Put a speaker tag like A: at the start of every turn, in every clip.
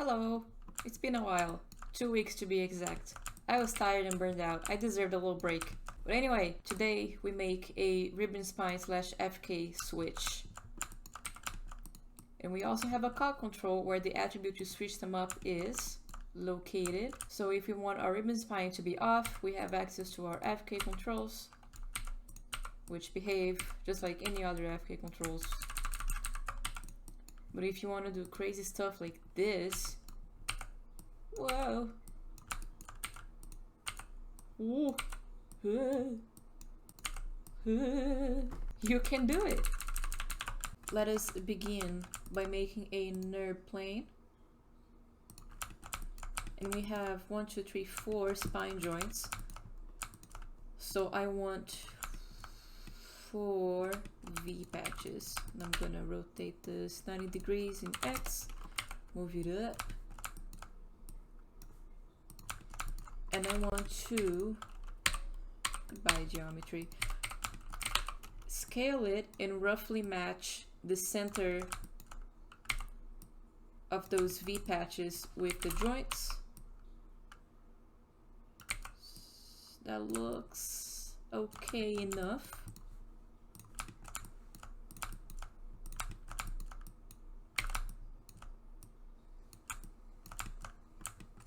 A: Hello! It's been a while. 2 weeks to be exact. I was tired and burned out. I deserved a little break. But anyway, today we make a ribbon spine / FK switch. And we also have a COG control where the attribute to switch them up is located. So if we want our ribbon spine to be off, we have access to our FK controls, which behave just like any other FK controls. But if you want to do crazy stuff like this, whoa, ooh, you can do it. Let us begin by making a Nurb plane. And we have 1, 2, 3, 4 spine joints. So I want 4 V patches. And I'm gonna rotate this 90 degrees in X, move it up. And I want to, goodbye geometry, scale it and roughly match the center of those V patches with the joints. That looks okay enough.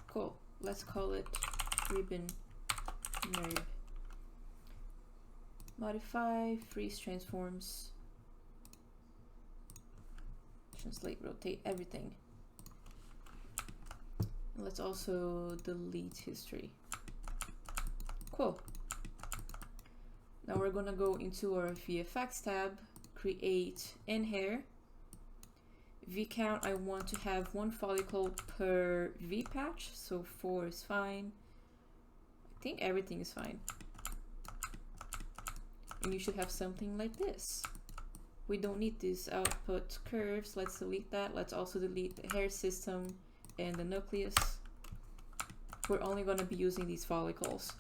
A: Cool. Let's call it ribbon Nurb. Modify, freeze transforms, translate, rotate everything. And let's also delete history. Cool. Now we're gonna go into our VFX tab, create nHair. V count, I want to have 1 follicle per V patch, so 4 is fine. I think everything is fine. And you should have something like this. We don't need these output curves. Let's delete that. Let's also delete the hair system and the nucleus. We're only going to be using these follicles.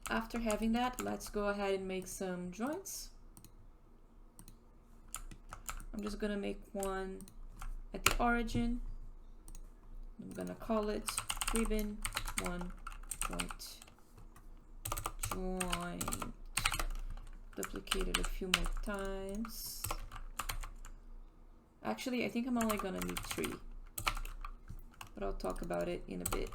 A: After having that, let's go ahead and make some joints. I'm just going to make one at the origin. I'm going to call it ribbon 1 point joint. Duplicate it a few more times. Actually, I think I'm only gonna need 3, but I'll talk about it in a bit.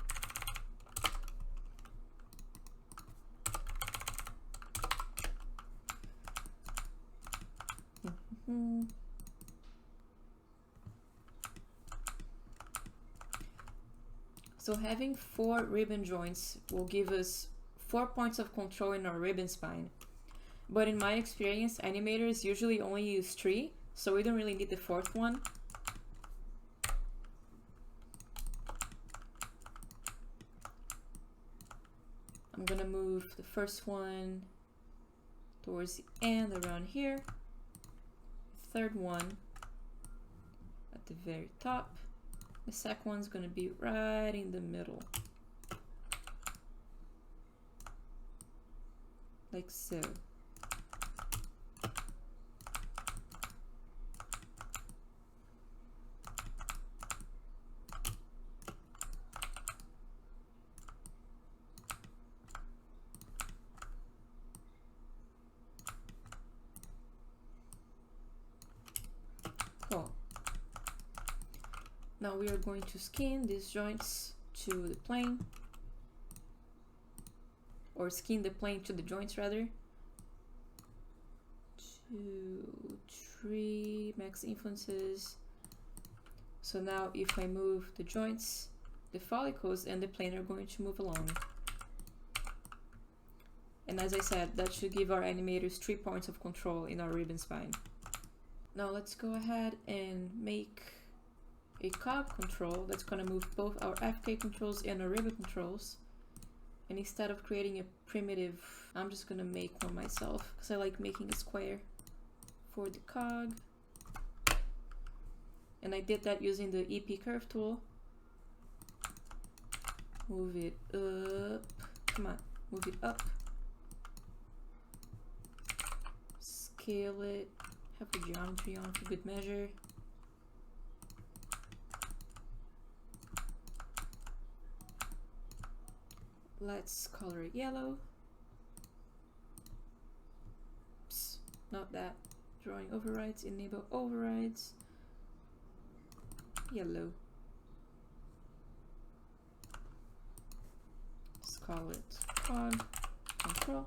A: So having 4 ribbon joints will give us 4 points of control in our ribbon spine. But in my experience, animators usually only use 3, so we don't really need the 4th one. I'm gonna move the first one towards the end around here. The 3rd one at the very top. The 2nd one's gonna be right in the middle. Like so. Cool. Now we are going to skin these joints to the plane, or skin the plane to the joints rather. 2, 3 max influences. So now if I move the joints, the follicles and the plane are going to move along. And as I said, that should give our animators 3 points of control in our ribbon spine. Now let's go ahead and make a COG control that's going to move both our FK controls and our ribbon controls. And instead of creating a primitive, I'm just going to make one myself because I like making a square for the COG. And I did that using the EP curve tool. Move it up. Come on, move it up. Scale it. Have the geometry on for good measure. Let's color it yellow. Oops, not that. Drawing overrides, enable overrides. Yellow. Let's call it COG Control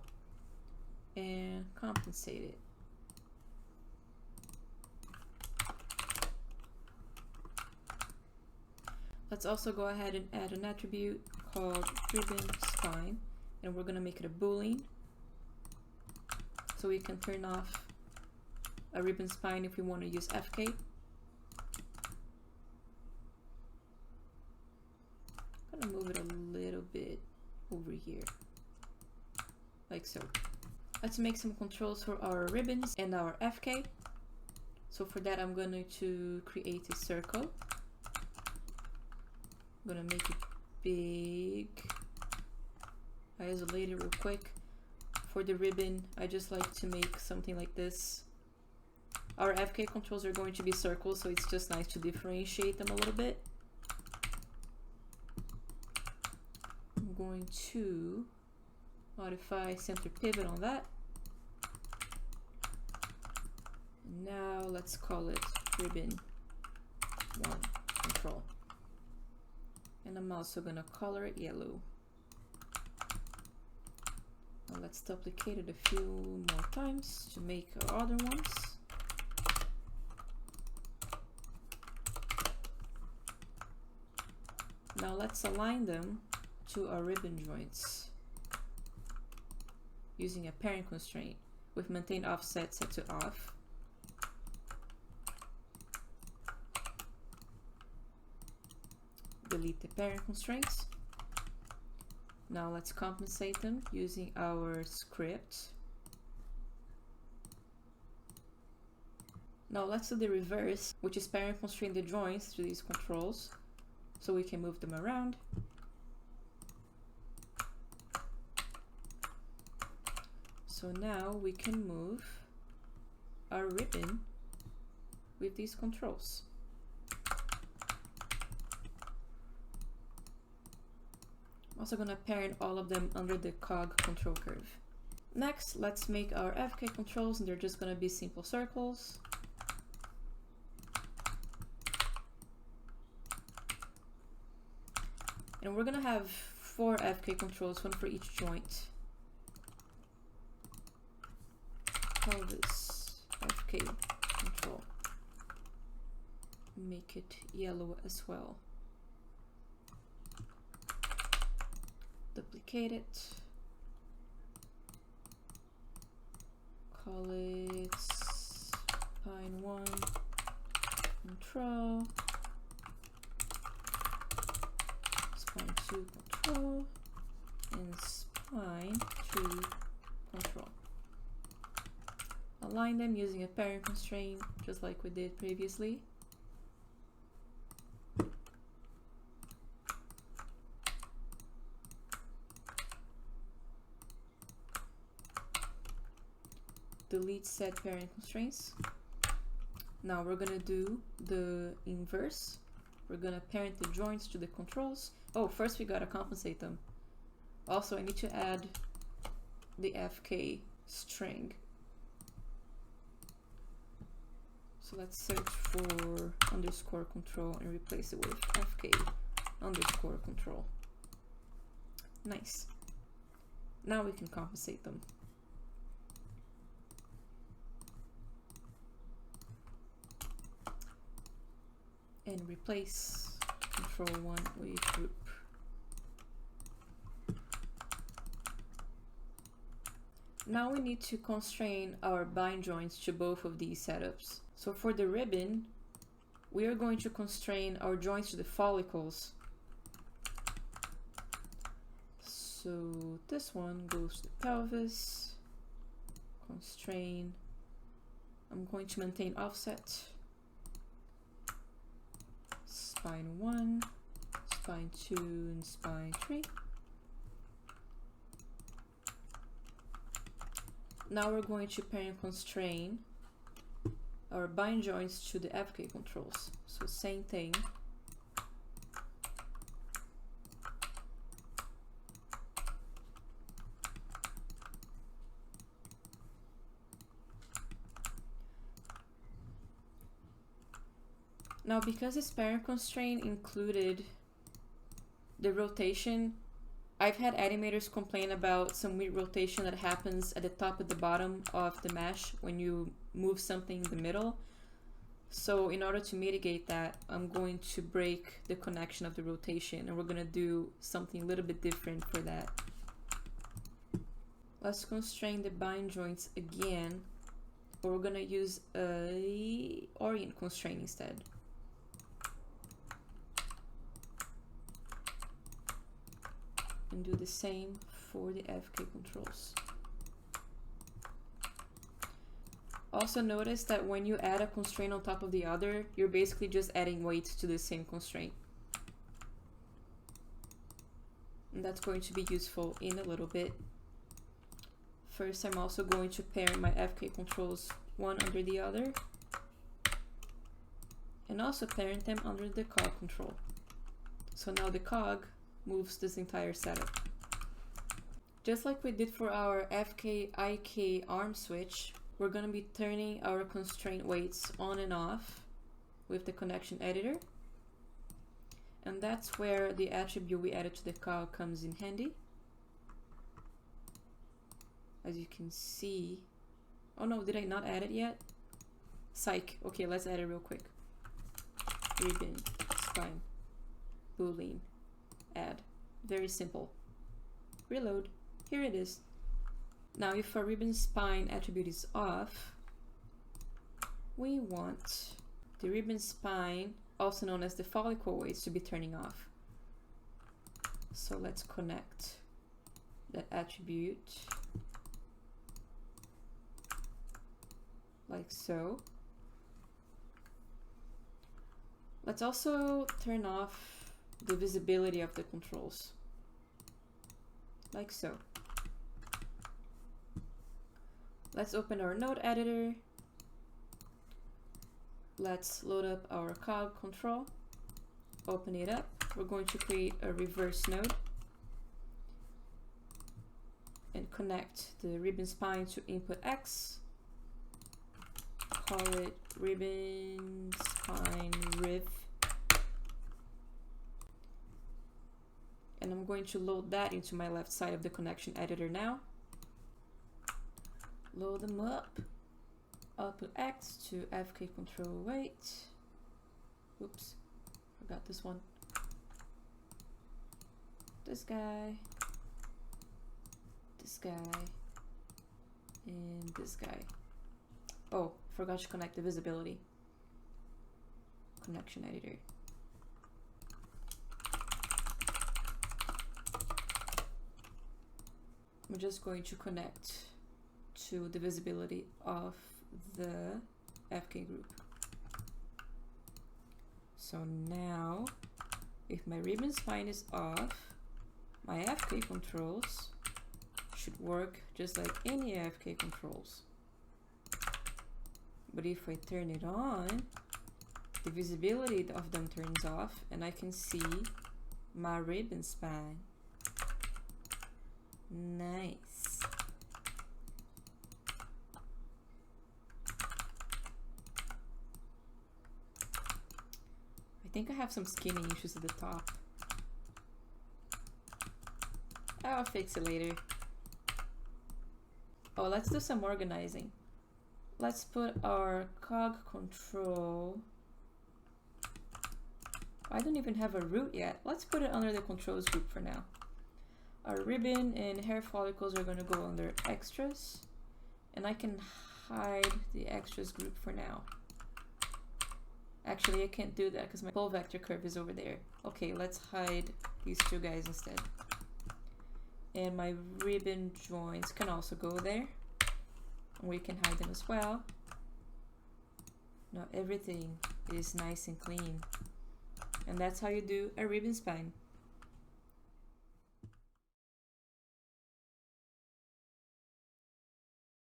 A: and compensate it. Let's also go ahead and add an attribute called ribbon spine, and we're going to make it a boolean so we can turn off a ribbon spine if we want to use FK. I'm going to move it a little bit over here, like so. Let's make some controls for our ribbons and our FK. So for that I'm going to create a circle. I'm gonna make it big. Isolate it real quick. For the ribbon, I just like to make something like this. Our FK controls are going to be circles, so it's just nice to differentiate them a little bit. I'm going to modify center pivot on that. And now let's call it ribbon 1 control. And I'm also gonna color it yellow. Now let's duplicate it a few more times to make our other ones. Now let's align them to our ribbon joints using a parent constraint with maintain offset set to off. Delete the parent constraints. Now let's compensate them using our script. Now let's do the reverse, which is parent constrain the joints to these controls so we can move them around. So now we can move our ribbon with these controls. Also gonna parent all of them under the COG control curve. Next, let's make our FK controls, and they're just gonna be simple circles. And we're gonna have 4 FK controls, one for each joint. Call this FK control. Make it yellow as well. Duplicate it, call it spine 1 control, spine 2 control, and spine 3 control. Align them using a parent constraint just like we did previously. Delete set parent constraints. Now we're gonna do the inverse. We're gonna parent the joints to the controls. Oh, first we gotta compensate them. Also, I need to add the FK string. So let's search for underscore control and replace it with FK underscore control. Nice. Now we can compensate them. And replace control 1 with group. Now we need to constrain our bind joints to both of these setups. So for the ribbon, we are going to constrain our joints to the follicles. So this one goes to the pelvis, constrain. I'm going to maintain offset. Spine 1, spine 2, and spine 3. Now we're going to parent constrain our bind joints to the FK controls. So same thing. Now, because this parent constraint included the rotation, I've had animators complain about some weird rotation that happens at the top and the bottom of the mesh when you move something in the middle. So in order to mitigate that, I'm going to break the connection of the rotation, and we're going to do something a little bit different for that. Let's constrain the bind joints again, but we're going to use a Orient-constrain instead. And do the same for the FK controls. Also notice that when you add a constraint on top of the other, you're basically just adding weight to the same constraint. And that's going to be useful in a little bit. First, I'm also going to pair my FK controls one under the other, and also parent them under the COG control. So now the COG moves this entire setup. Just like we did for our FK IK arm switch, we're going to be turning our constraint weights on and off with the connection editor. And that's where the attribute we added to the COG comes in handy. As you can see, oh no, did I not add it yet? Psych. Okay, let's add it real quick. Ribbon, spine, boolean, add. Very simple. Reload. Here it is. Now, if our ribbon spine attribute is off, we want the ribbon spine, also known as the follicle weights, to be turning off. So let's connect that attribute like so. Let's also turn off the visibility of the controls, like so. Let's open our node editor. Let's load up our COG control. Open it up. We're going to create a reverse node and connect the ribbon spine to input X. Call it ribbon spine riv. And I'm going to load that into my left side of the connection editor now. Load them up. Output X to FK control weight. Oops, forgot this one. This guy, and this guy. Oh, forgot to connect the visibility. Connection editor. I'm just going to connect to the visibility of the FK group. So now, if my ribbon spine is off, my FK controls should work just like any FK controls. But if I turn it on, the visibility of them turns off and I can see my ribbon spine. Nice. I think I have some skinning issues at the top. I'll fix it later. Oh, let's do some organizing. Let's put our COG control. I don't even have a root yet. Let's put it under the controls group for now. Our ribbon and hair follicles are going to go under extras, and I can hide the extras group for now. Actually, I can't do that because my pull vector curve is over there. Okay, let's hide these two guys instead. And my ribbon joints can also go there. And we can hide them as well. Now everything is nice and clean. And that's how you do a ribbon spine.